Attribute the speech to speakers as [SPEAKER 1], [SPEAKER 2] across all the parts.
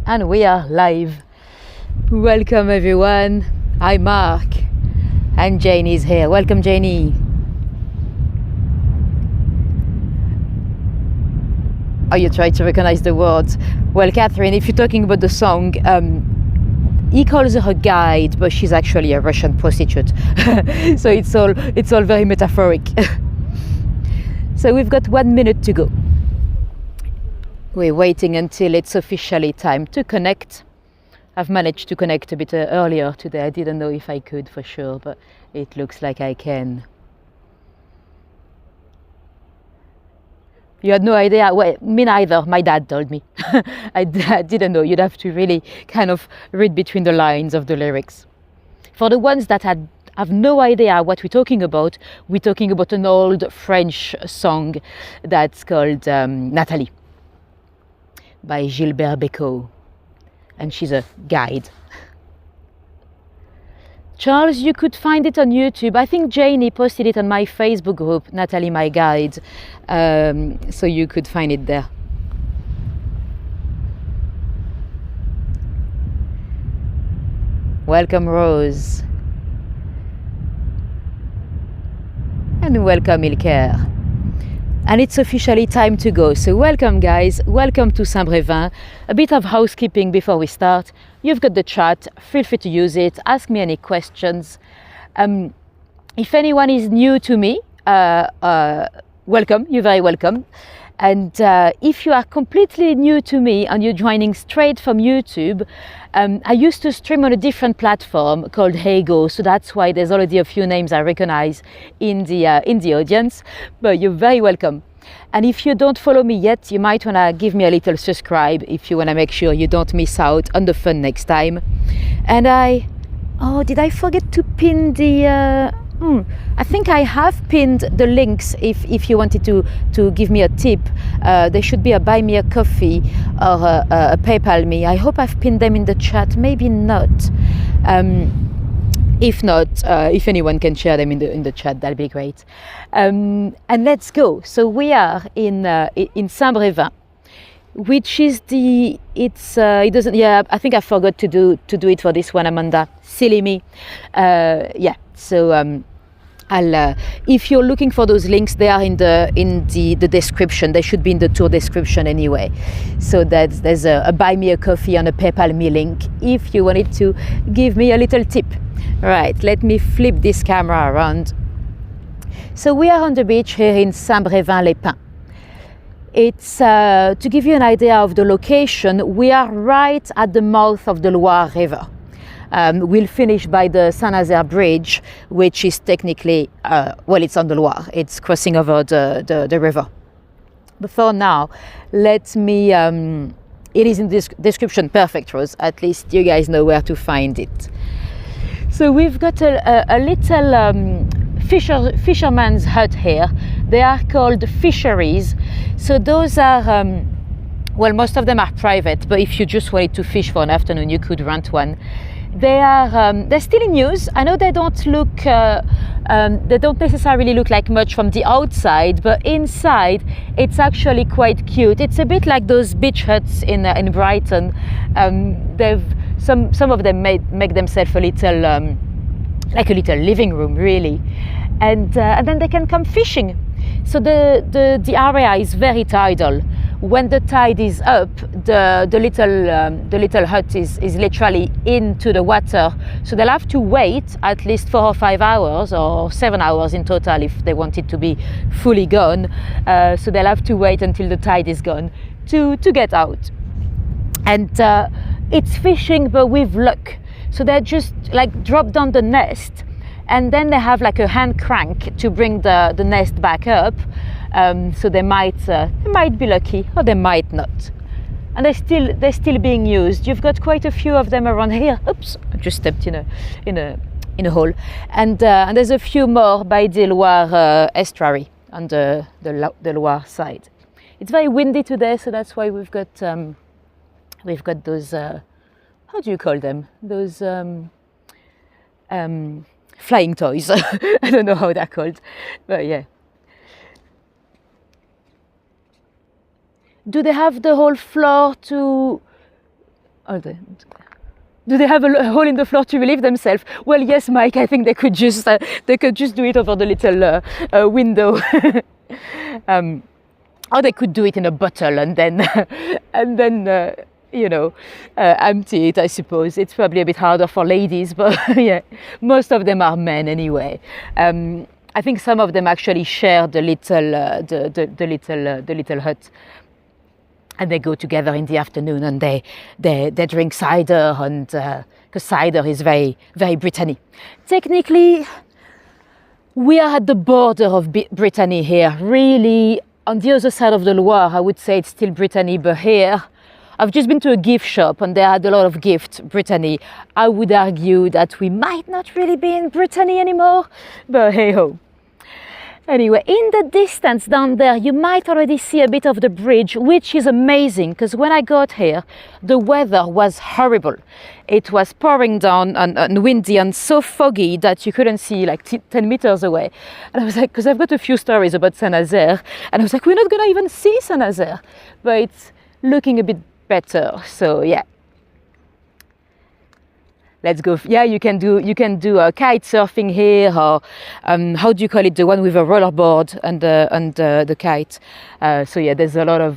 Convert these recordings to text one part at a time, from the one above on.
[SPEAKER 1] And we are live. Welcome everyone. Hi Mark. And Janie is here. Welcome Janie. Oh, you try to recognize the words. Well, Catherine, if you're talking about the song, he calls her a guide, but she's actually a Russian prostitute. So it's all very metaphoric. So we've got 1 minute to go. We're waiting until it's officially time to connect. I've managed to connect a bit earlier today. I didn't know if I could for sure, but it looks like I can. You had no idea? Well, me neither. My dad told me. I didn't know. You'd have to really kind of read between the lines of the lyrics. For the ones that have no idea what we're talking about an old French song that's called Nathalie by Gilbert Bécaud, and she's a guide. Charles, you could find it on YouTube. I think Janie posted it on my Facebook group, Nathalie My Guide, so you could find it there. Welcome Rose. And welcome Ilker. And it's officially time to go. So welcome guys, welcome to Saint-Brévin. A bit of housekeeping before we start. You've got the chat, feel free to use it, ask me any questions. If anyone is new to me, welcome, you're very welcome. And if you are completely new to me and you're joining straight from YouTube, I used to stream on a different platform called Heygo, so that's why there's already a few names I recognize in the audience, but you're very welcome. And if you don't follow me yet, you might want to give me a little subscribe if you want to make sure you don't miss out on the fun next time. And did I forget to pin the... I think I have pinned the links if you wanted to give me a tip. There should be a buy me a coffee or a PayPal me. I hope I've pinned them in the chat, maybe not. If not, if anyone can share them in the chat, that'll be great. And let's go. So we are in St Brévin, which is it doesn't, yeah, I think I forgot to do it for this one, Amanda. Silly me. Yeah, so if you're looking for those links, they are in the description. They should be in the tour description anyway. So there's a buy me a coffee and a PayPal me link if you wanted to give me a little tip. Right, let me flip this camera around. So we are on the beach here in St Brévin-les-Pins. It's to give you an idea of the location, we are right at the mouth of the Loire River. We'll finish by the Saint-Nazaire bridge, which is technically, it's on the Loire. It's crossing over the river. But for now, let me, it is in this description. Perfect, Rose. At least you guys know where to find it. So we've got a little fisherman's hut here. They are called fisheries. So those are, most of them are private, but if you just wanted to fish for an afternoon, you could rent one. They're still in use. I know they don't look, they don't necessarily look like much from the outside, but inside it's actually quite cute. It's a bit like those beach huts in Brighton. Some of them make themselves a little like a little living room really, and then they can come fishing. So the area is very tidal. When the tide is up, the little hut is literally into the water. So they'll have to wait at least 4 or 5 hours or 7 hours in total if they want it to be fully gone. So they'll have to wait until the tide is gone to get out. And it's fishing, but with luck. So they just like drop down the nest, and then they have like a hand crank to bring the nest back up. So they might be lucky, or they might not. And they're still being used. You've got quite a few of them around here. Oops, I just stepped in a hole. And there's a few more by the Loire estuary on the Loire side. It's very windy today, so that's why we've got those. How do you call them? Those flying toys. I don't know how they're called, but yeah. Do they have the whole floor to Do they have a hole in the floor to relieve themselves? Well, yes, Mike. I think they could just do it over the little window, or they could do it in a bottle and then empty it. I suppose it's probably a bit harder for ladies, but yeah, most of them are men anyway. I think some of them actually share the little hut. And they go together in the afternoon and they drink cider, and because cider is very, very Brittany. Technically, we are at the border of Brittany here. Really, on the other side of the Loire, I would say it's still Brittany, but here, I've just been to a gift shop and they had a lot of gift Brittany. I would argue that we might not really be in Brittany anymore, but hey ho. Anyway, in the distance down there, you might already see a bit of the bridge, which is amazing because when I got here, the weather was horrible. It was pouring down and windy and so foggy that you couldn't see like 10 meters away. And I was like, because I've got a few stories about Saint-Nazaire, and I was like, we're not going to even see Saint-Nazaire, but it's looking a bit better. So yeah. Let's go. Yeah, you can do kite surfing here, or how do you call it? The one with a rollerboard and the kite. So yeah, there's a lot of.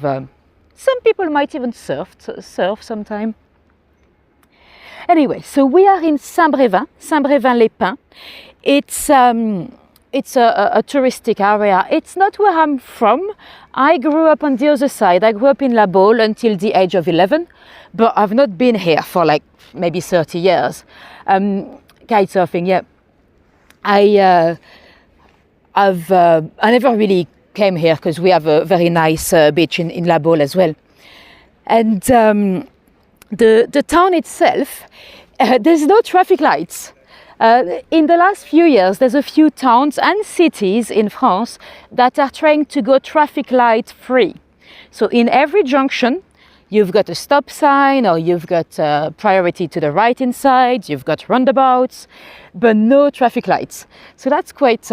[SPEAKER 1] Some people might even surf sometime. Anyway, so we are in St Brévin-les-Pins. It's a touristic area. It's not where I'm from. I grew up on the other side. I grew up in La Baule until the age of 11, but I've not been here for like maybe 30 years. Kite surfing, yeah. I never really came here because we have a very nice beach in La Baule as well. And the town itself, there's no traffic lights. In the last few years, there's a few towns and cities in France that are trying to go traffic light free. So in every junction, you've got a stop sign, or you've got priority to the right inside, you've got roundabouts, but no traffic lights. So that's quite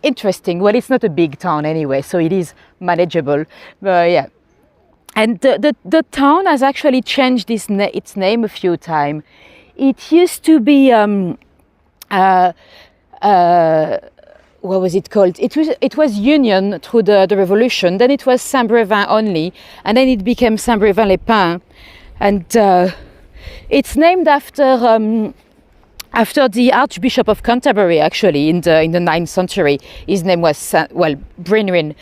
[SPEAKER 1] interesting. Well, it's not a big town anyway, so it is manageable. But yeah. And the town has actually changed its name a few times. It used to be what was it called? It was Union through the Revolution. Then it was St Brévin only, and then it became St Brévin-les-Pins, and it's named after the Archbishop of Canterbury. Actually, in the 9th century, his name was Brynwyn,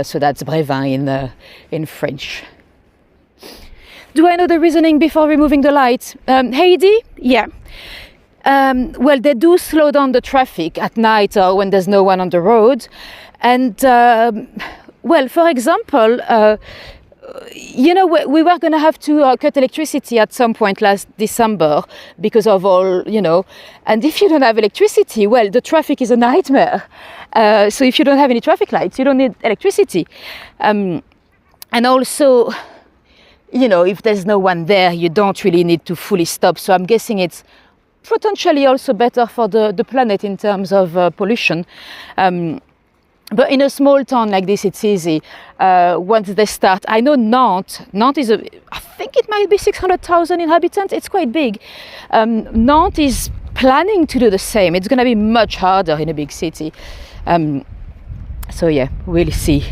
[SPEAKER 1] so that's Brévin in French. Do I know the reasoning before removing the light? Heidi? Yeah. Well, they do slow down the traffic at night or when there's no one on the road. And, well, for example, we were going to have to cut electricity at some point last December because of all, and if you don't have electricity, well, the traffic is a nightmare. So if you don't have any traffic lights, you don't need electricity. And also, if there's no one there, you don't really need to fully stop. So I'm guessing it's potentially also better for the planet in terms of pollution. But in a small town like this, it's easy. Once they start, I know Nantes is I think it might be 600,000 inhabitants. It's quite big. Nantes is planning to do the same. It's going to be much harder in a big city. So yeah, we'll see.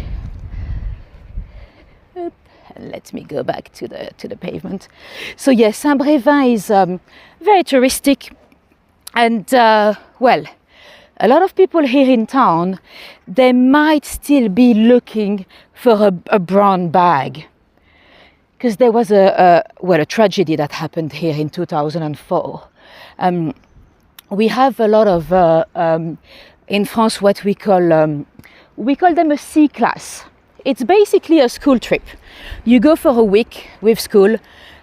[SPEAKER 1] Let me go back to the pavement. So yes, Saint Brévin is very touristic, and well, a lot of people here in town, they might still be looking for a brown bag, because there was a tragedy that happened here in 2004. We have a lot of in France what we call them a C class. It's basically a school trip. You go for a week with school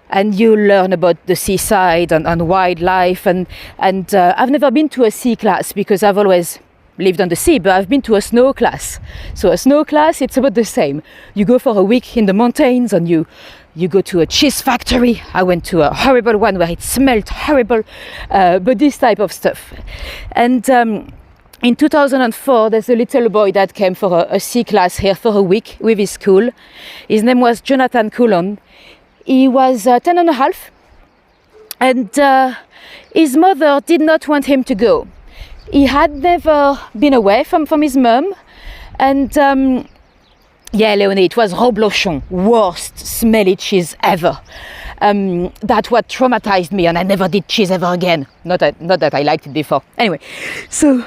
[SPEAKER 1] and you learn about the seaside and wildlife. And I've never been to a sea class because I've always lived on the sea, but I've been to a snow class. So a snow class, it's about the same. You go for a week in the mountains and you go to a cheese factory. I went to a horrible one where it smelled horrible, but this type of stuff. And in 2004, there's a little boy that came for a C class here for a week with his school. His name was Jonathan Coulon. He was 10 and a half, And his mother did not want him to go. He had never been away from his mum. And yeah, Leonie, it was reblochon, worst smelly cheese ever. That what traumatized me, and I never did cheese ever again. Not that I liked it before. Anyway, so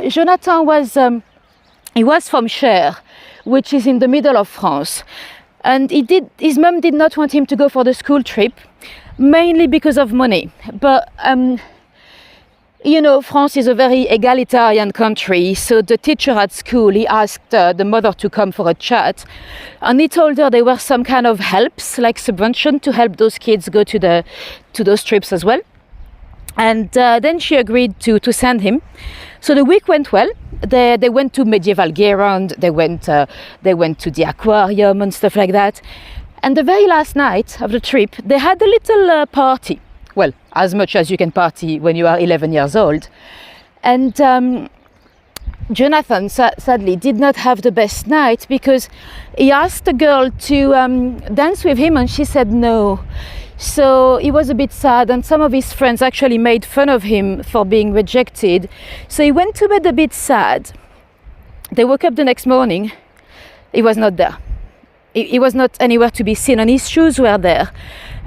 [SPEAKER 1] Jonathan was from Cher, which is in the middle of France. And his mum did not want him to go for the school trip, mainly because of money. But you know, France is a very egalitarian country, so the teacher at school, he asked the mother to come for a chat, and he told her there were some kind of helps, like subvention, to help those kids go to those trips as well. And then she agreed to send him. So the week went well. They went to medieval Guérande, they went to the aquarium and stuff like that. And the very last night of the trip, they had a little party. Well, as much as you can party when you are 11 years old. And Jonathan, sadly, did not have the best night because he asked the girl to dance with him and she said no. So he was a bit sad, and some of his friends actually made fun of him for being rejected. So he went to bed a bit sad. They woke up the next morning. He was not there. He was not anywhere to be seen, and his shoes were there.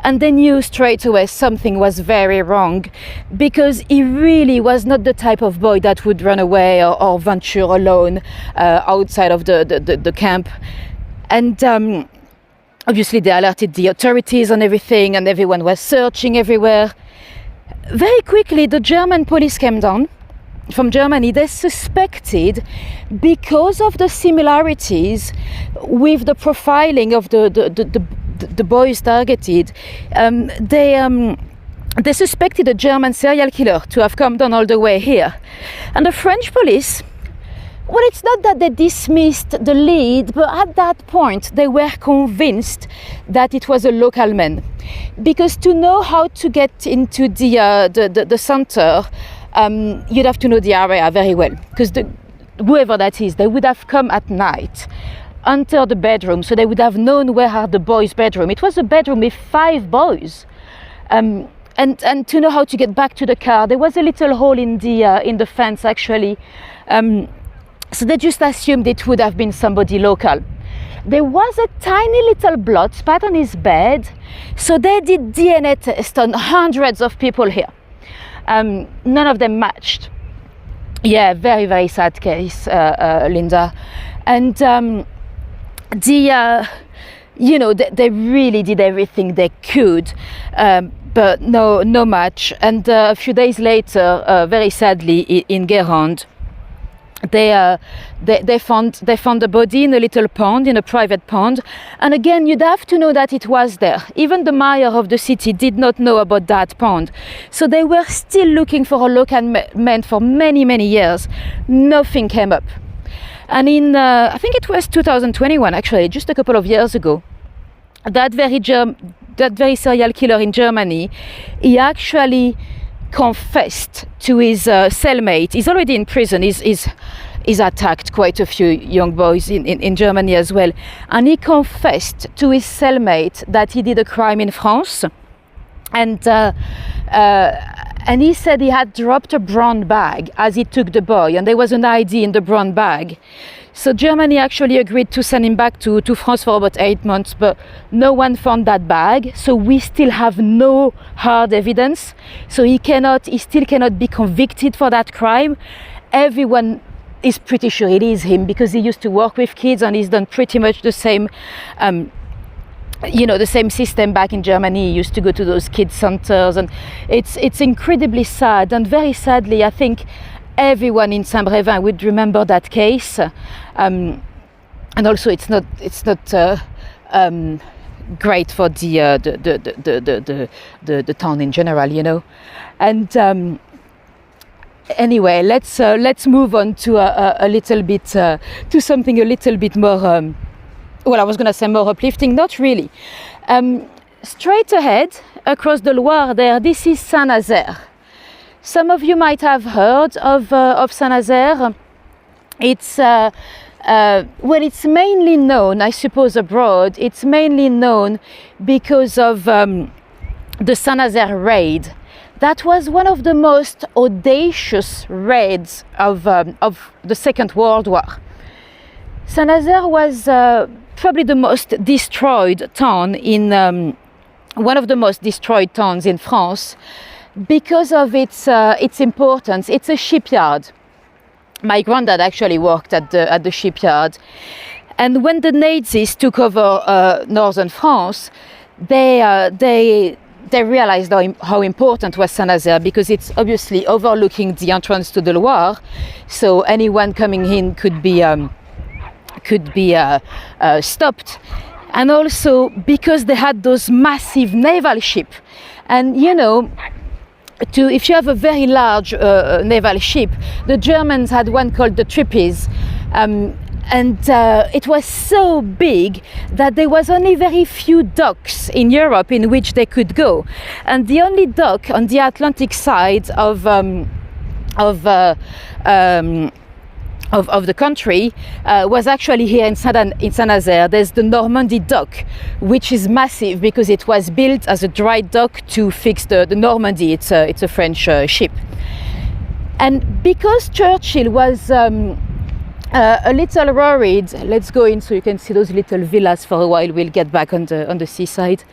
[SPEAKER 1] And they knew straight away something was very wrong, because he really was not the type of boy that would run away or venture alone outside of the camp. And obviously they alerted the authorities on everything, and everyone was searching everywhere. Very quickly the German police came down from Germany. They suspected, because of the similarities with the profiling of the boys targeted, they suspected a German serial killer to have come down all the way here. And the French police, well, it's not that they dismissed the lead, but at that point they were convinced that it was a local man, because to know how to get into the center, you'd have to know the area very well, because whoever that is, they would have come at night, enter the bedroom, so they would have known where are the boys' bedroom. It was a bedroom with 5 boys, and to know how to get back to the car, there was a little hole in the fence actually. So they just assumed it would have been somebody local. There was a tiny little blood spot on his bed, so they did DNA test on hundreds of people here. None of them matched. Yeah, very, very sad case, Linda. And you know, they really did everything they could, but no match. And a few days later, very sadly, in Guérande, they found the body in a little pond, in a private pond. And again, you'd have to know that it was there. Even the mayor of the city did not know about that pond. So they were still looking for a local man for many, many years. Nothing came up. And in, I think it was 2021 actually, just a couple of years ago, that very serial killer in Germany, he actually confessed to his cellmate. He's already in prison. He's attacked quite a few young boys in Germany as well. And he confessed to his cellmate that he did a crime in France. And he said he had dropped a brown bag as he took the boy, and there was an ID in the brown bag. So Germany actually agreed to send him back to France for about 8 months, but no one found that bag. So we still have no hard evidence. So he still cannot be convicted for that crime. Everyone is pretty sure it is him, because he used to work with kids and he's done pretty much the same, the same system back in Germany. He used to go to those kids centers, and it's incredibly sad. And very sadly, I think everyone in St Brévin would remember that case, and also it's not great for the town in general, you know. And anyway, let's move on to a little bit to something a little bit more. Well, I was going to say more uplifting, not really. Straight ahead across the Loire, this is Saint-Nazaire. Some of you might have heard of Saint-Nazaire. It's it's mainly known, I suppose, abroad. It's mainly known because of the Saint-Nazaire raid. That was one of the most audacious raids of the Second World War. Saint-Nazaire was probably the most destroyed town in one of the most destroyed towns in France because of its importance. It's a shipyard. My granddad actually worked at the shipyard, and when the Nazis took over northern France, they realized how important was Saint-Nazaire, because it's obviously overlooking the entrance to the Loire, so anyone coming in could be stopped. And also because they had those massive naval ships. And you know, if you have a very large naval ship, the Germans had one called the Trapeze. And it was so big that there was only very few docks in Europe in which they could go, and the only dock on the Atlantic side of the country was actually here in Saint-Nazaire. There's the Normandy dock, which is massive because it was built as a dry dock to fix the Normandy. It's a French ship, and because Churchill was a little worried. Let's go in so you can see those little villas for a while. We'll get back on the seaside.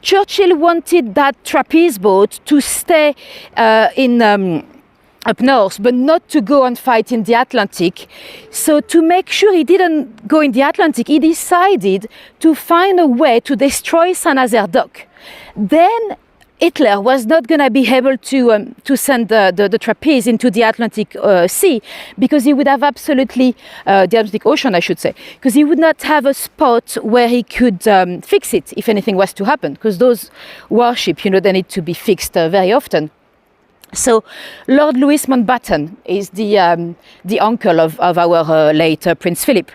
[SPEAKER 1] Churchill wanted that trapeze boat to stay up north, but not to go and fight in the Atlantic. So to make sure he didn't go in the Atlantic, he decided to find a way to destroy Saint-Nazaire dock. Then Hitler was not going to be able to send the trapeze into the Atlantic Sea, because he would have absolutely, the Atlantic Ocean I should say, because he would not have a spot where he could fix it if anything was to happen, because those warships, you know, they need to be fixed very often. So Lord Louis Mountbatten is the uncle of our late Prince Philip.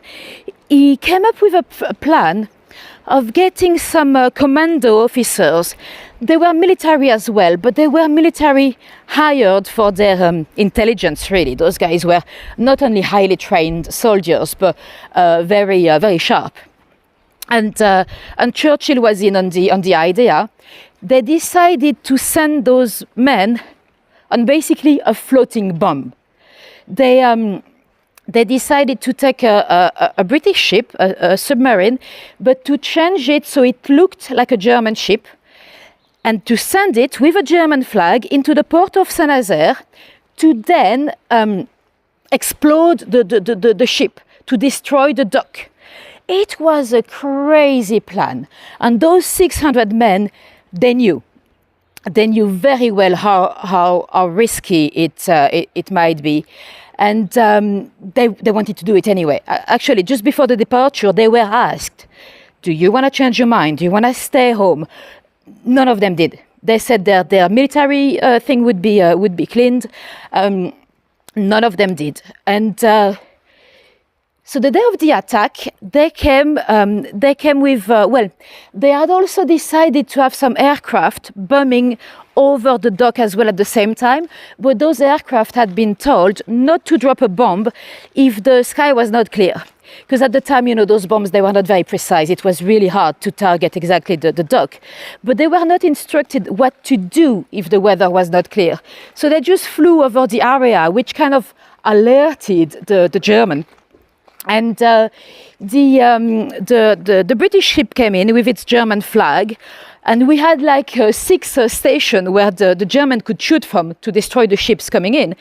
[SPEAKER 1] He came up with a plan of getting some commando officers. They were military as well, but they were military hired for their intelligence, really. Those guys were not only highly trained soldiers, but very sharp. And Churchill was in on the idea. They decided to send those men on basically a floating bomb. They decided to take a British ship, a submarine, but to change it so it looked like a German ship, and to send it with a German flag into the port of Saint-Nazaire to then explode the ship, to destroy the dock. It was a crazy plan. And those 600 men, they knew very well how risky it might be. And they wanted to do it anyway. Actually, just before the departure, they were asked, do you want to change your mind? Do you want to stay home? None of them did. They said their military thing would be cleaned. None of them did. And so the day of the attack, they came with, they had also decided to have some aircraft bombing over the dock as well at the same time, but those aircraft had been told not to drop a bomb if the sky was not clear. Because at the time, you know, those bombs, they were not very precise. It was really hard to target exactly the dock. But they were not instructed what to do if the weather was not clear. So they just flew over the area, which kind of alerted the German. And the British ship came in with its German flag, and we had like 6 stations where the German could shoot from to destroy the ships coming in.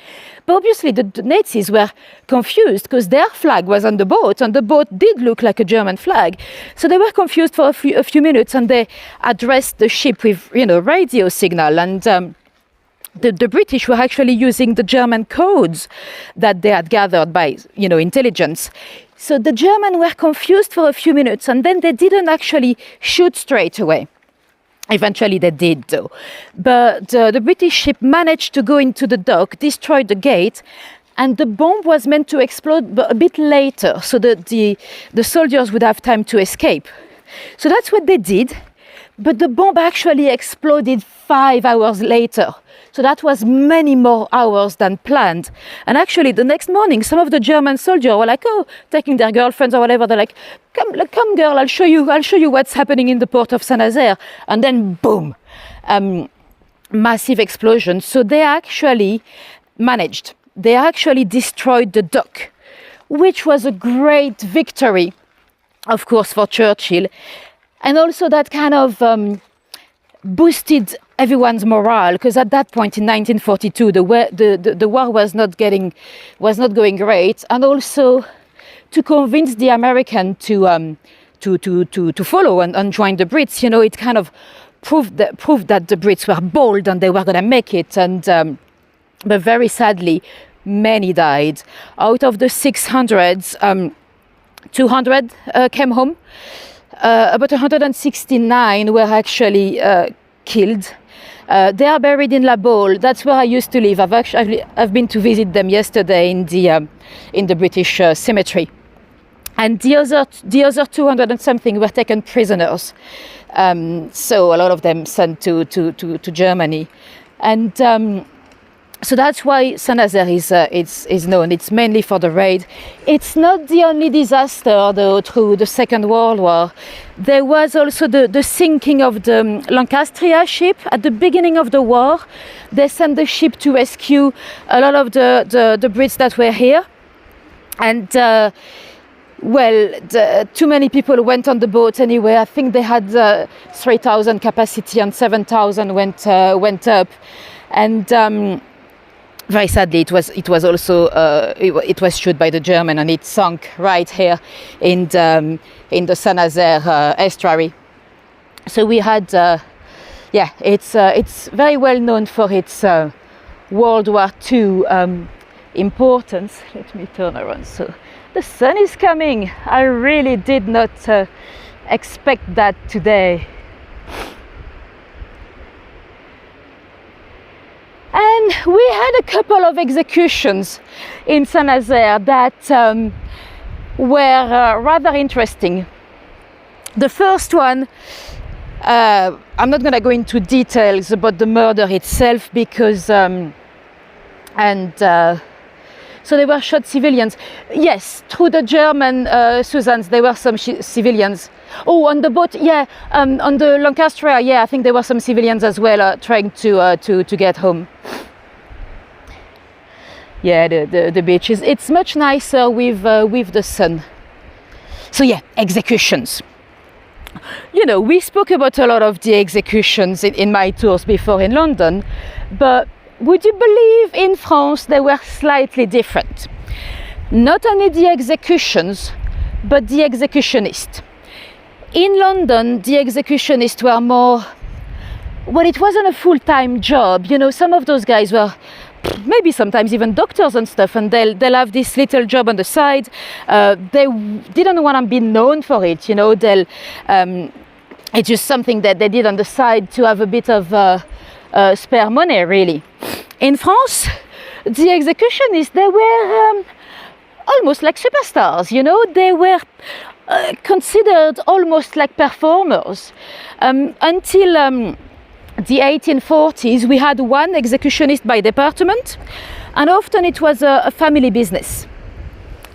[SPEAKER 1] But obviously the Nazis were confused because their flag was on the boat, and the boat did look like a German flag. So they were confused for a few minutes, and they addressed the ship with, you know, radio signal. And the British were actually using the German codes that they had gathered by, you know, intelligence. So the Germans were confused for a few minutes, and then they didn't actually shoot straight away. Eventually they did, though. But the British ship managed to go into the dock, destroy the gate, and the bomb was meant to explode a bit later, so that the soldiers would have time to escape. So that's what they did. but the bomb actually exploded 5 hours later. So that was many more hours than planned. And actually the next morning, some of the German soldiers were like, oh, taking their girlfriends or whatever. They're like, come girl, I'll show you what's happening in the port of Saint-Nazaire. And then boom, massive explosion. So they actually managed. They actually destroyed the dock, which was a great victory, of course, for Churchill. And also that kind of boosted everyone's morale, because at that point in 1942 the war was not going great, and also to convince the American to follow and join the Brits. It kind of proved that the Brits were bold and they were going to make it. And but very sadly, many died. Out of the 600, 200 came home. About 169 were actually killed. They are buried in La Baule. That's where I used to live. I've been to visit them yesterday in the British cemetery. And the other 200 and something were taken prisoners. So a lot of them sent to Germany. And so that's why Saint-Nazaire is known. It's mainly for the raid. It's not the only disaster, though, through the Second World War. There was also the sinking of the Lancastria ship at the beginning of the war. They sent the ship to rescue a lot of the Brits that were here. And too many people went on the boat anyway. I think they had 3,000 capacity and 7,000 went up. And very sadly, it was also it was shot by the German, and it sunk right here in the Saint-Nazaire estuary. So we had, it's very well known for its World War II importance. Let me turn around. So the sun is coming. I really did not expect that today. And we had a couple of executions in Saint-Nazaire that were rather interesting. The first one, I'm not going to go into details about the murder itself because, so they were shot civilians. Yes, through the German Susans, there were some civilians. Oh, on the boat, yeah, on the Lancastria, yeah, I think there were some civilians as well trying to get home. Yeah, the beaches. It's much nicer with the sun. So yeah, executions. We spoke about a lot of the executions in my tours before in London, but would you believe in France they were slightly different? Not only the executions, but the executionists. In London, the executionists were more, well, it wasn't a full-time job. Some of those guys were maybe sometimes even doctors and stuff, and they'll have this little job on the side. They didn't want to be known for it, it's just something that they did on the side to have a bit of spare money, really. In France, the executionists, they were almost like superstars, they were considered almost like performers. Until the 1840s, we had one executionist by department, and often it was a family business.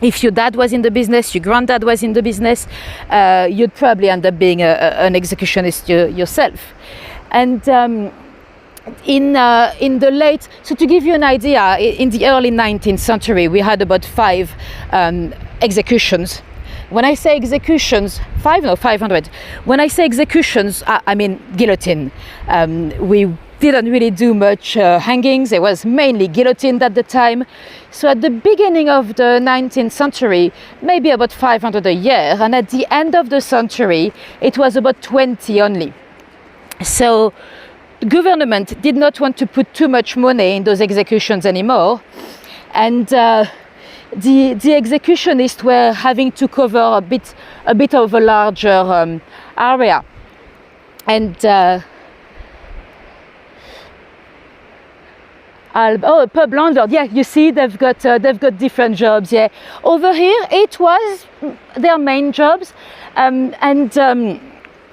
[SPEAKER 1] If your dad was in the business, your granddad was in the business, you'd probably end up being an executionist yourself. And in the late, so to give you an idea, in the early 19th century, we had about 5 executions. When I say executions, 500. When I say executions, I mean guillotine. We didn't really do much hangings. It was mainly guillotined at the time. So at the beginning of the 19th century, maybe about 500 a year. And at the end of the century, it was about 20 only. So the government did not want to put too much money in those executions anymore. And the executionists were having to cover a bit of a larger area. And pub landlord, yeah, you see they've got different jobs. Yeah, over here it was their main jobs, and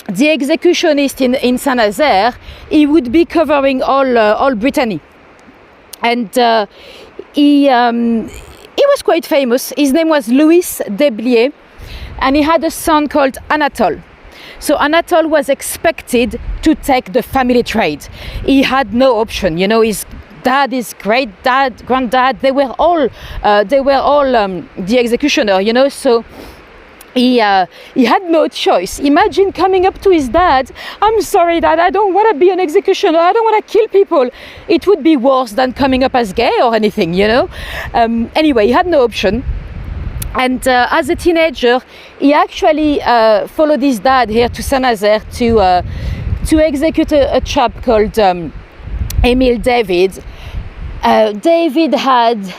[SPEAKER 1] the executionist in Saint-Nazaire, he would be covering all Brittany. And he was quite famous. His name was Louis Deblier, and he had a son called Anatole. So Anatole was expected to take the family trade. He had no option. You know, his dad, his great dad, granddad, they were all the executioner. You know, so he had no choice. Imagine coming up to his dad, I'm sorry dad, I don't want to be an executioner, I don't want to kill people. It would be worse than coming up as gay or anything, you know. Anyway, he had no option. And as a teenager, he actually followed his dad here to Saint-Nazaire to execute a chap called Emile David. David had,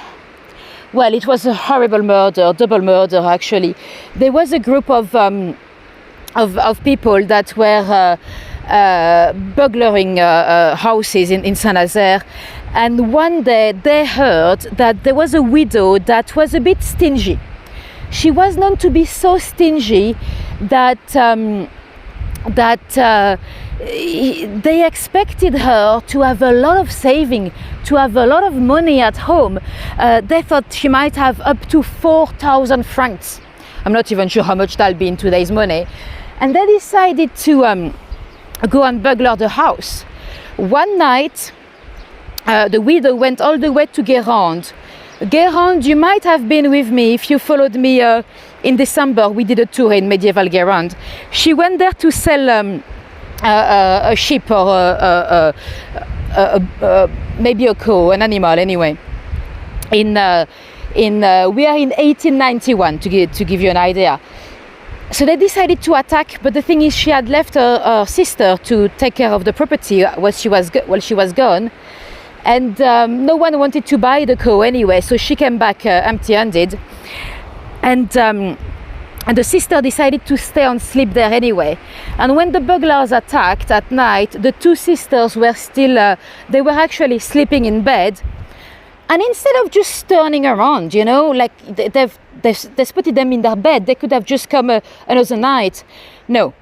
[SPEAKER 1] well, it was a horrible murder, double murder actually. There was a group of people that were burglaring houses in Saint-Nazaire, and one day they heard that there was a widow that was a bit stingy. She was known to be so stingy that they expected her to have a lot of saving, to have a lot of money at home. They thought she might have up to 4,000 francs. I'm not even sure how much that'll be in today's money. And they decided to go and burglar the house. One night, the widow went all the way to Guérande. Guérande, you might have been with me if you followed me in December. We did a tour in medieval Guérande. She went there to sell a sheep or maybe a cow, an animal anyway. We are in 1891 to give you an idea. So they decided to attack, but the thing is, she had left her sister to take care of the property while she was gone, and no one wanted to buy the cow anyway. So she came back empty-handed, and the sister decided to stay and sleep there anyway. And when the burglars attacked at night, the two sisters were still, they were actually sleeping in bed. And instead of just turning around, you know, like they spotted them in their bed, they could have just come another night. No,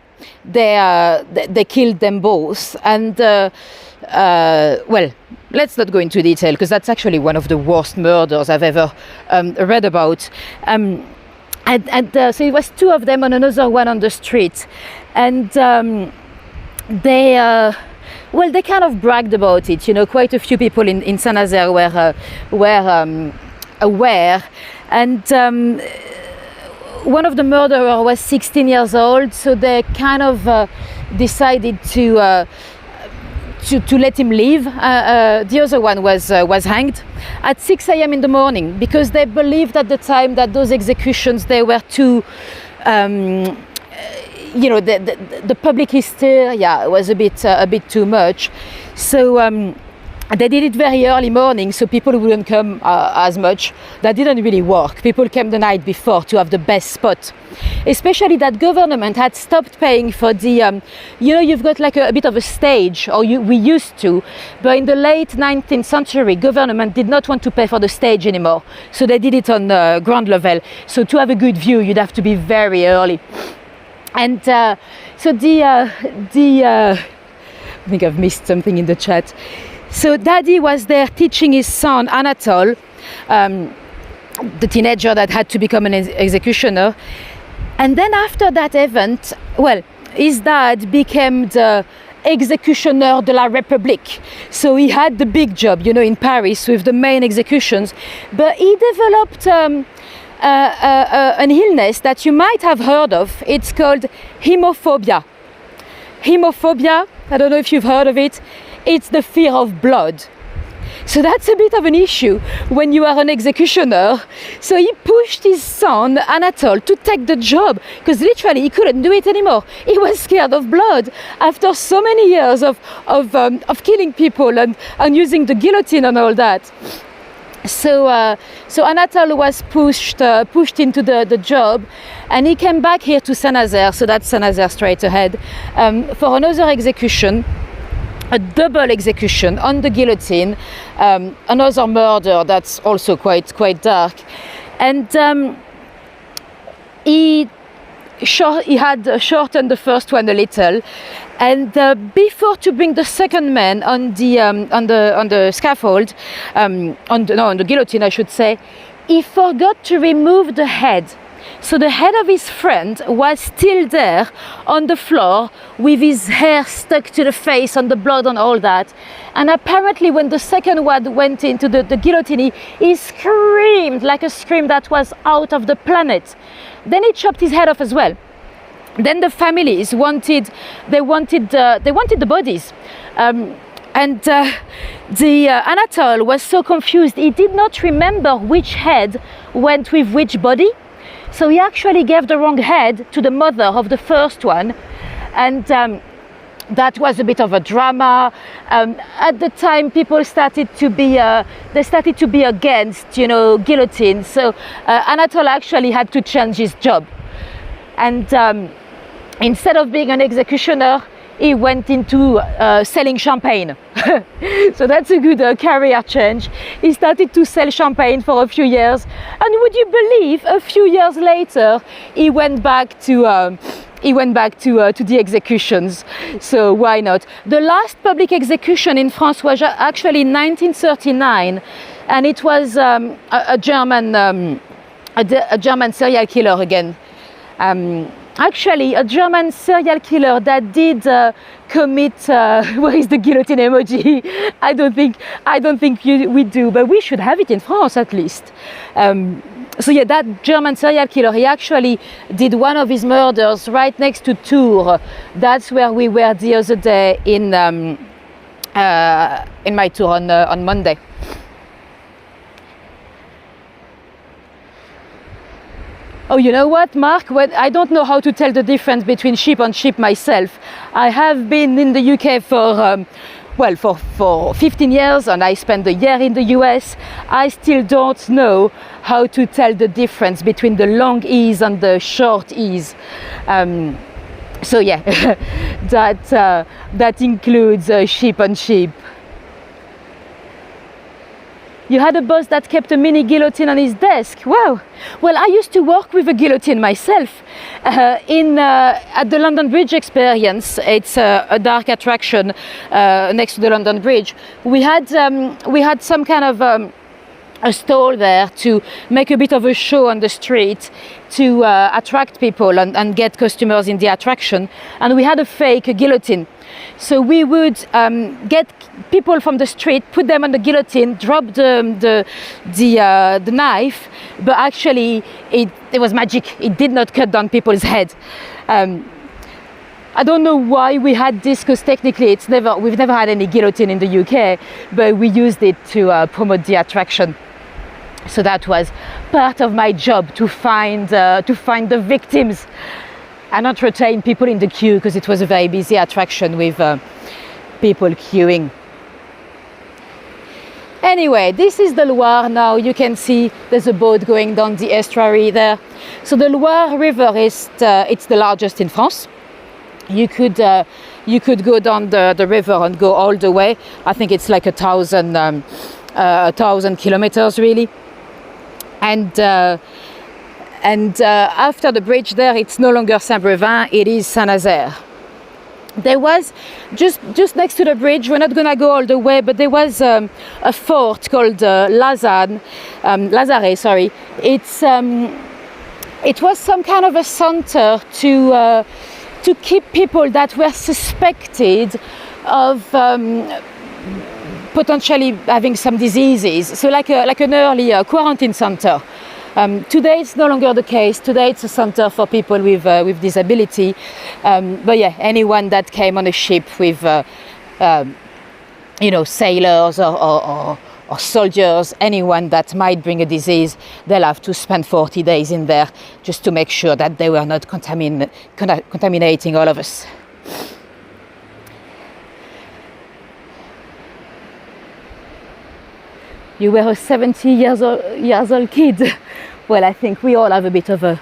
[SPEAKER 1] they killed them both. And well, let's not go into detail, because that's actually one of the worst murders I've ever read about. So it was two of them and another one on the street, and they kind of bragged about it. You know, quite a few people in Saint-Nazaire were aware, and one of the murderers was 16 years old, so they kind of decided to let him leave. The other one was hanged at 6 a.m. in the morning, because they believed at the time that those executions, they were too, you know, the public hysteria was a bit too much. So they did it very early morning, so people wouldn't come as much. That didn't really work. People came the night before to have the best spot. Especially that government had stopped paying for the, you know, you've got like a bit of a stage, or we used to, but in the late 19th century, government did not want to pay for the stage anymore. So they did it on ground level. So to have a good view, you'd have to be very early. And so I think I've missed something in the chat. So Daddy was there teaching his son Anatole, the teenager that had to become an executioner. And then after that event, well, his dad became the exécutioner de la République. So he had the big job, you know, in Paris with the main executions. But he developed an illness that you might have heard of. It's called hemophobia. Hemophobia, I don't know if you've heard of it. It's the fear of blood. So that's a bit of an issue when you are an executioner. So he pushed his son Anatole to take the job, because literally he couldn't do it anymore. He was scared of blood after so many years of killing people and using the guillotine and all that. So Anatole was pushed into the job, and he came back here to Saint-Nazaire, so that's Saint-Nazaire straight ahead, for another execution. A double execution on the guillotine, another murder that's also quite dark, and he he had shortened the first one a little, and before to bring the second man on the scaffold, on the guillotine, I should say, he forgot to remove the head. So the head of his friend was still there on the floor with his hair stuck to the face and the blood and all that. And apparently when the second one went into the guillotine, he screamed like a scream that was out of the planet. Then he chopped his head off as well. Then the families wanted the bodies. Anatole was so confused, he did not remember which head went with which body. So he actually gave the wrong head to the mother of the first one, and that was a bit of a drama. At the time, people started to be against, guillotine. So Anatole actually had to change his job, and instead of being an executioner, he went into selling champagne. So that's a good career change. He started to sell champagne for a few years, and would you believe, a few years later, he went back to the executions. So why not? The last public execution in France was actually in 1939, and it was a German serial killer again. Actually, a German serial killer that did commit. Where is the guillotine emoji? I don't think we do, but we should have it in France at least. So yeah, that German serial killer, he actually did one of his murders right next to Tours. That's where we were the other day in my tour on Monday. Oh, you know what, Mark? I don't know how to tell the difference between sheep and sheep myself. I have been in the UK for 15 years, and I spent a year in the US. I still don't know how to tell the difference between the long E's and the short E's. So yeah, that includes sheep and sheep. You had a boss that kept a mini guillotine on his desk. Wow. Well, I used to work with a guillotine myself at the London Bridge Experience. It's a dark attraction next to the London Bridge. We had some kind of a stall there to make a bit of a show on the street to attract people and get customers in the attraction. And we had a fake guillotine. So we would get people from the street, put them on the guillotine, drop the knife, but actually it was magic. It did not cut down people's head. I don't know why we had this, because technically we've never had any guillotine in the UK, but we used it to promote the attraction. So that was part of my job, to find the victims and not retain people in the queue, because it was a very busy attraction with people queuing. Anyway, this is the Loire now. You can see there's a boat going down the estuary there. So the Loire River is it's the largest in France. You could go down the river and go all the way. I think it's like 1,000 kilometers really. And after the bridge there, it's no longer St Brévin, it is Saint-Nazaire. There was just next to the bridge, we're not gonna go all the way, but there was a fort called Lazare. It was some kind of a center to keep people that were suspected of potentially having some diseases. So like an early quarantine center. Today it's no longer the case. Today it's a center for people with disability. But yeah, anyone that came on a ship with sailors or soldiers, anyone that might bring a disease, they'll have to spend 40 days in there just to make sure that they were not contaminating all of us. You were a 70 years old kid. Well, I think we all have a bit of a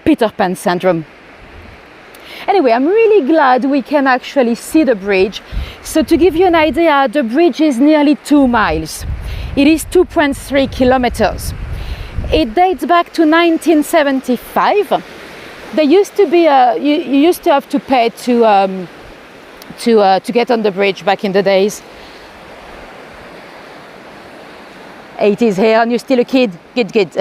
[SPEAKER 1] Peter Pan syndrome. Anyway, I'm really glad we can actually see the bridge. So to give you an idea, the bridge is nearly 2 miles. It is 2.3 kilometers. It dates back to 1975. There used to be you used to have to pay to get on the bridge back in the days. 80s here, and you're still a kid. Good.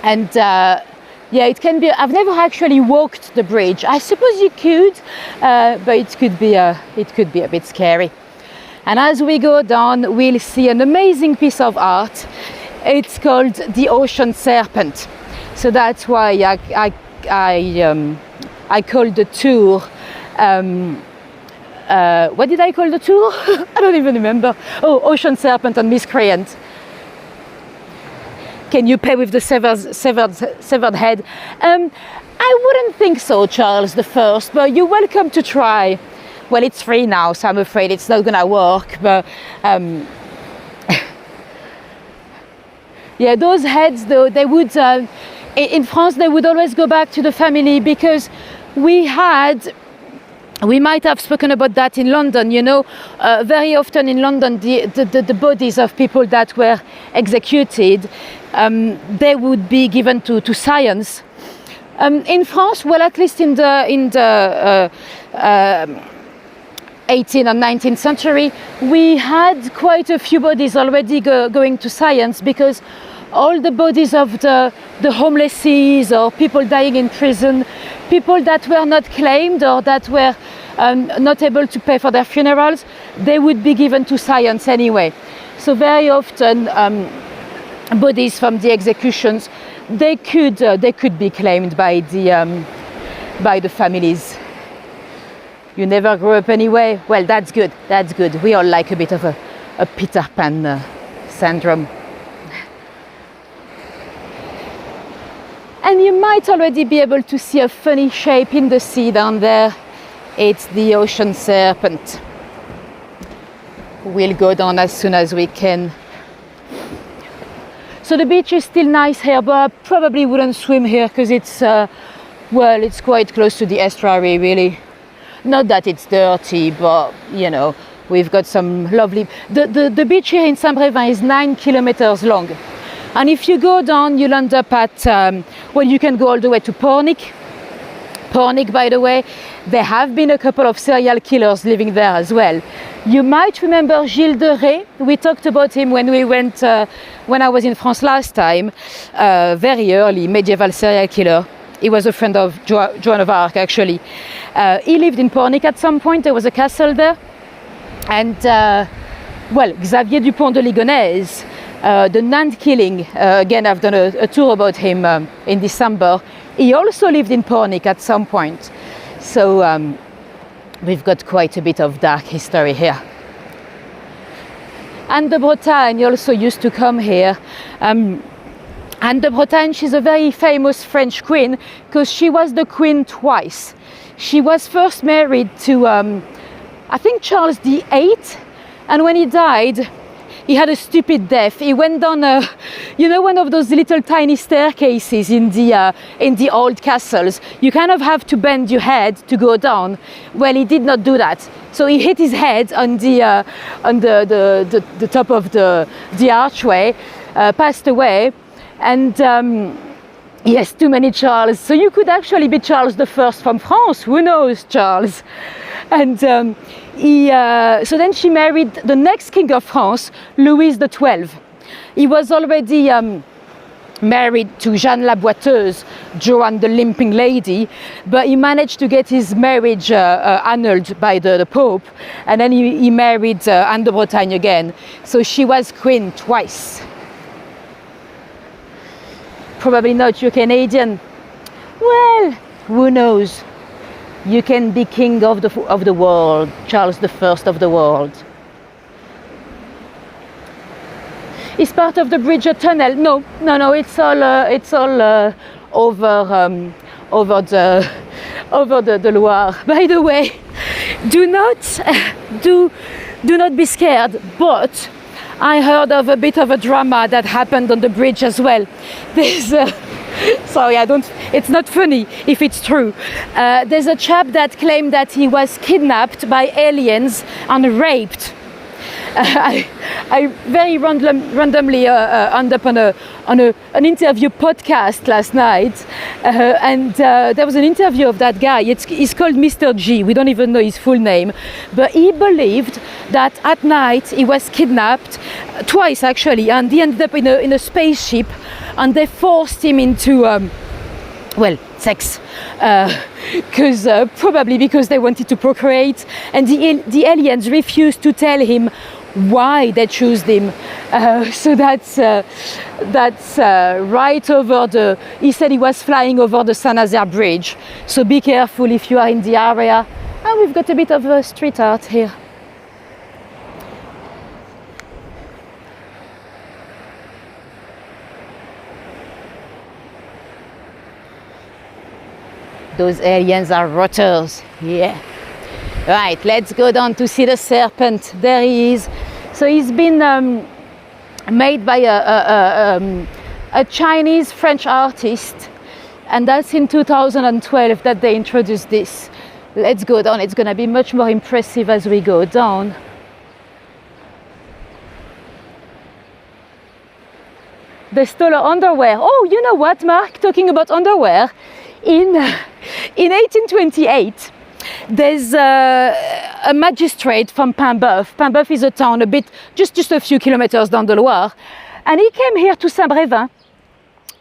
[SPEAKER 1] And yeah, it can be. I've never actually walked the bridge. I suppose you could, but it could be a bit scary. And as we go down, we'll see an amazing piece of art. It's called the Ocean Serpent. So that's why I called the tour. What did I call the tour? I don't even remember. Oh, Ocean Serpent and Miscreant. Can you pay with the severed head? I wouldn't think so, Charles I, but you're welcome to try. Well, it's free now, so I'm afraid it's not gonna work, but yeah, those heads though, they would, in France, they would always go back to the family, because we might have spoken about that in London, you know, very often in London, the bodies of people that were executed, they would be given to science. In France, well, at least in the 18th and 19th century, we had quite a few bodies already going to science, because all the bodies of the homelesses or people dying in prison, people that were not claimed or that were not able to pay for their funerals, they would be given to science anyway. So very often bodies from the executions, they could be claimed by the families. You never grew up anyway? Well, that's good. We all like a bit of a Peter Pan syndrome. And you might already be able to see a funny shape in the sea down there. It's the Ocean Serpent. We'll go down as soon as we can. So the beach is still nice here, but I probably wouldn't swim here, because it's, well, it's quite close to the estuary, really. Not that it's dirty, but, you know, we've got some lovely... The beach here in St Brévin is 9 kilometers long. And if you go down, you'll end up at, well, you can go all the way to Pornic. Pornic, by the way, there have been a couple of serial killers living there as well. You might remember Gilles de Rais. We talked about him when we went, when I was in France last time. Very early medieval serial killer. He was a friend of Joan of Arc, actually. He lived in Pornic at some point. There was a castle there. And, well, Xavier Dupont de Ligonnès, the Nantes killing, again, I've done a tour about him in December. He also lived in Pornic at some point. So we've got quite a bit of dark history here. Anne de Bretagne also used to come here. Anne de Bretagne, she's a very famous French queen, because she was the queen twice. She was first married to, I think, Charles VIII, and when he died, he had a stupid death. He went down you know, one of those little tiny staircases in the old castles. You kind of have to bend your head to go down. Well, he did not do that. So he hit his head on the top of the archway, passed away, and yes, too many Charles. So you could actually be Charles I from France. Who knows, Charles? And so then she married the next king of France, Louis XII. He was already married to Jeanne la Boiteuse, Joanne the Limping Lady, but he managed to get his marriage annulled by the Pope, and then he married Anne de Bretagne again. So she was queen twice. Probably not, you're Canadian. Well, who knows? You can be king of the world, Charles I of the world. Is part of the bridge a tunnel? No. It's all over the Loire. By the way, do not be scared. But I heard of a bit of a drama that happened on the bridge as well. There's sorry, it's not funny if it's true. There's a chap that claimed that he was kidnapped by aliens and raped. I very randomly ended up on an interview podcast last night, and there was an interview of that guy. He's called Mr. G. We don't even know his full name, but he believed that at night he was kidnapped twice actually, and he ended up in a spaceship, and they forced him into sex, probably because they wanted to procreate, and the aliens refused to tell him why they chose him. So that's right over he said he was flying over the Saint-Nazaire bridge, so be careful if you are in the area. And we've got a bit of street art here. Those aliens are rotters, yeah. Right, let's go down to see the Serpent. There he is. So he's been made by a Chinese French artist, and that's in 2012 that they introduced this. Let's go down. It's going to be much more impressive as we go down. They stole our underwear. Oh, you know what, Mark? Talking about underwear, in 1828, there's a magistrate from Pimboeuf. Pimboeuf is a town just a few kilometers down the Loire, and he came here to St Brévin,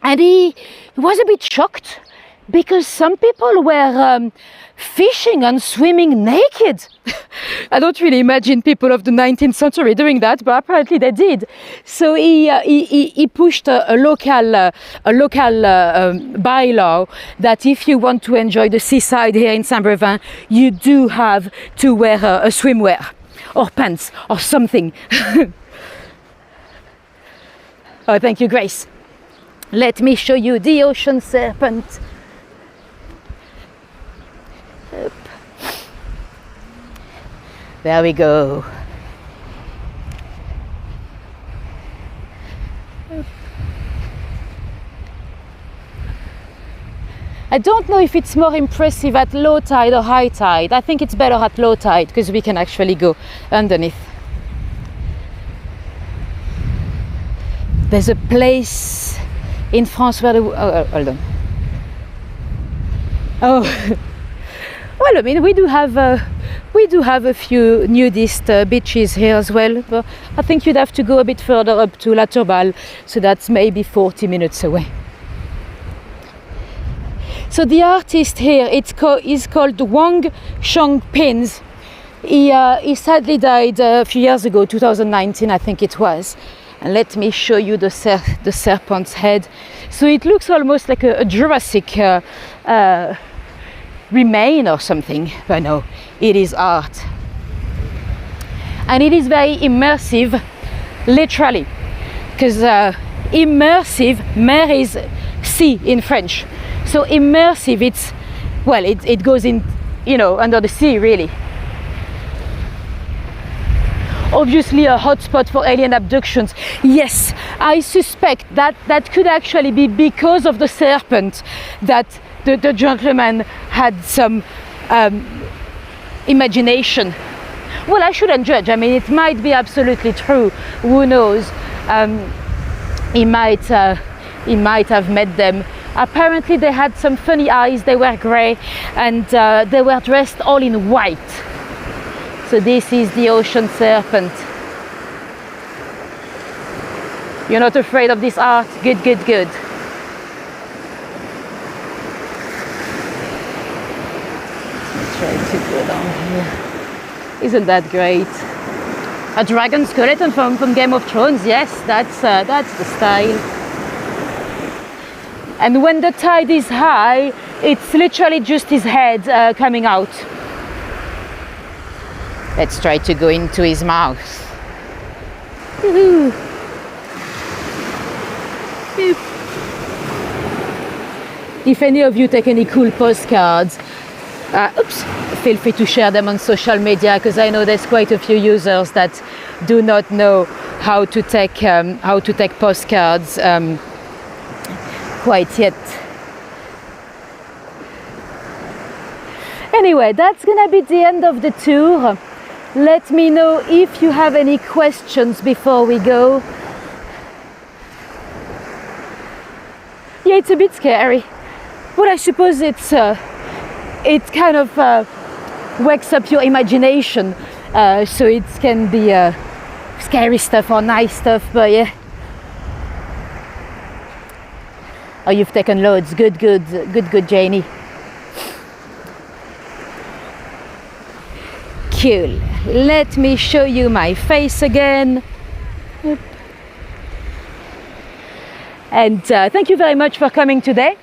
[SPEAKER 1] and he was a bit shocked because some people were fishing and swimming naked. I don't really imagine people of the 19th century doing that, but apparently they did. So he pushed a local bylaw that if you want to enjoy the seaside here in Saint Brévin, you do have to wear a swimwear or pants or something. Oh, thank you, Grace. Let me show you the ocean serpent. Up. There we go. Up. I don't know if it's more impressive at low tide or high tide. I think it's better at low tide because we can actually go underneath. There's a place in France where hold on. Oh. Well, I mean, we do have a few nudist beaches here as well, but I think you'd have to go a bit further up to La Torbal, so that's maybe 40 minutes away. So the artist here, is called Wang Shangpins. He sadly died a few years ago, 2019, I think it was. And let me show you the serpent's head. So it looks almost like a Jurassic remain or something, but no, it is art. And it is very immersive, literally, because immersive, mer is sea in French. So immersive, it goes in, under the sea, really. Obviously a hotspot for alien abductions. Yes, I suspect that could actually be because of the serpent that the gentleman had some imagination. Well, I shouldn't judge. I mean, it might be absolutely true. Who knows? He might have met them. Apparently, they had some funny eyes. They were grey, and they were dressed all in white. So this is the ocean serpent. You're not afraid of this art? Good, good, good. Try to go down here. Isn't that great? A dragon skeleton from Game of Thrones. Yes, that's the style. And when the tide is high, it's literally just his head coming out. Let's try to go into his mouth. Woohoo. If any of you take any cool postcards, feel free to share them on social media, because I know there's quite a few users that do not know how to take postcards quite yet. Anyway, that's gonna be the end of the tour. Let me know if you have any questions before we go. Yeah, it's a bit scary, but I suppose it kind of wakes up your imagination, so it can be scary stuff or nice stuff, but yeah. Oh, you've taken loads. Good, Janie. Cool. Let me show you my face again. And thank you very much for coming today.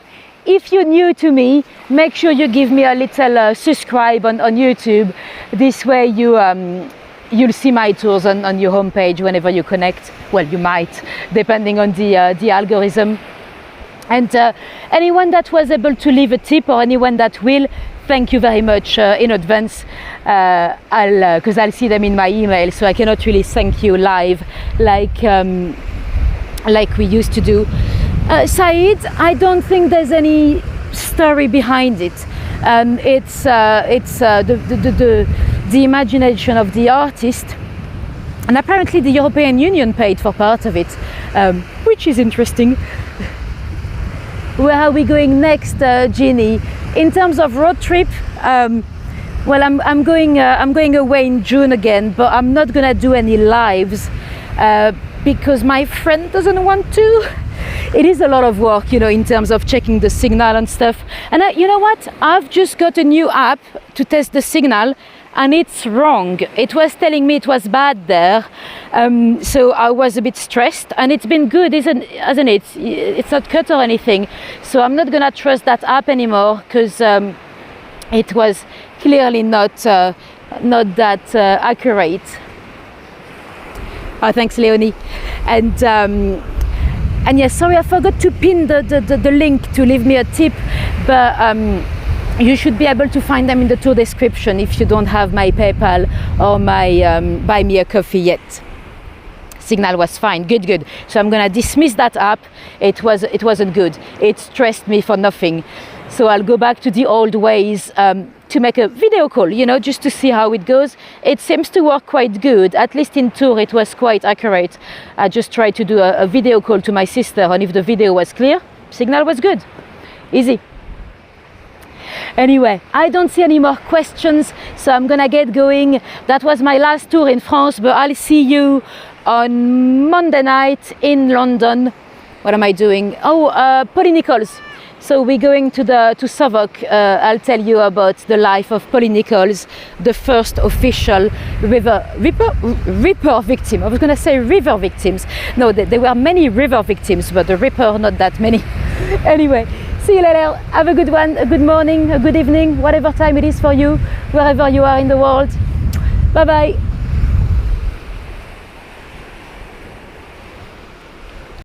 [SPEAKER 1] If you're new to me, make sure you give me a little subscribe on YouTube. This way you'll see my tours on your homepage whenever you connect. Well, you might, depending on the algorithm. And anyone that was able to leave a tip, or anyone that will, thank you very much in advance, because I'll see them in my email, so I cannot really thank you live like we used to do. Said, I don't think there's any story behind it. It's the imagination of the artist, and apparently the European Union paid for part of it, which is interesting. Where are we going next, Ginny? In terms of road trip, well, I'm going away in June again, but I'm not gonna do any lives because my friend doesn't want to. It is a lot of work, you know, in terms of checking the signal and stuff. And you know what? I've just got a new app to test the signal, and it's wrong. It was telling me it was bad there, so I was a bit stressed, and it's been good, hasn't it? It's not cut or anything, so I'm not gonna trust that app anymore, because it was clearly not that accurate. Oh, thanks, Leonie. And yes, sorry, I forgot to pin the link to leave me a tip, but you should be able to find them in the tour description if you don't have my PayPal or my buy me a coffee yet. Signal was fine, good. So I'm gonna dismiss that app. It wasn't good. It stressed me for nothing. So I'll go back to the old ways to make a video call, you know, just to see how it goes. It seems to work quite good. At least in tour it was quite accurate. I just tried to do a video call to my sister, and if the video was clear, signal was good. Easy. Anyway, I don't see any more questions, so I'm gonna get going. That was my last tour in France, but I'll see you on Monday night in London. What am I doing? Oh, Polynichols. So we're going to Southwark. I'll tell you about the life of Polynichols, the first official Ripper victim. I was going to say river victims. No, there were many river victims, but the Ripper, not that many. Anyway, see you later. Have a good one, a good morning, a good evening, whatever time it is for you, wherever you are in the world. Bye-bye.